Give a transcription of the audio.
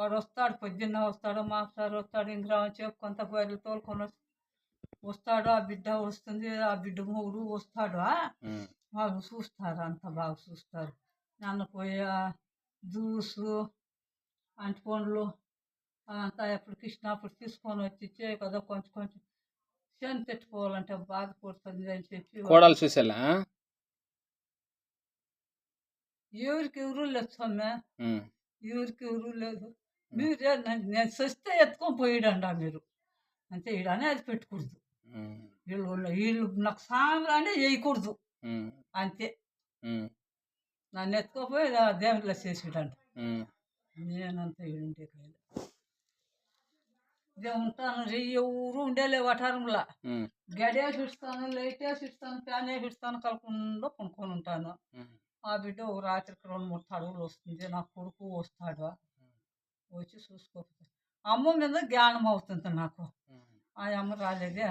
వాడొస్తాడు, పొద్దున్న వస్తాడు, మాస్టారు వస్తాడు, ఇంద్రామని చెప్పు కొంత గొర్రెలు తోలుకొని వస్తాడు. ఆ బిడ్డ వస్తుంది, ఆ బిడ్డ మొగుడు వస్తాడు. వాళ్ళు చూస్తారు, అంత బాగా చూస్తారు. నన్ను పోయి జ్యూసు అంటిపండ్లు అంతా ఎప్పుడు కృష్ణాప్పుడు తీసుకొని వచ్చి ఇచ్చే కదా కొంచెం కొంచెం చేను పెట్టుకోవాలంటే బాధపడుతుంది అని చెప్పి కోడలు చూసేలా ఎవరికి ఎవరు లేదు సొమ్మె, ఎవరికి ఎవరు లేదు. మీరు నేను సస్తే ఎత్తుకొని పోయాడండి మీరు అంతే. ఈడనే అది పెట్టకూడదు, వీళ్ళు నాకు సాంబ్రాన్ని వేయకూడదు అంతే. నన్ను ఎత్తుకోపోయి దేవుళ్ళ చేసాడంట. నేనంతా ఈడుండే కాదు, ఇదే ఉంటాను. ఎవరు ఉండేలే వటారంలో. గడియాసి ఇస్తాను, లైట్ వేసి ఇస్తాను, ఫ్యాన్ వేసి ఇస్తాను, కలకుండా కొనుక్కొని ఉంటాను. ఆ బిడ్డ ఒక రాత్రికి 2-3 తడువులు వస్తుంది. నా కొడుకు వస్తాడు, వచ్చి చూసుకోకపోతే అమ్మ మీద జ్ఞానం అవుతుంది నాకు. ఆ అమ్మ రాలేదే.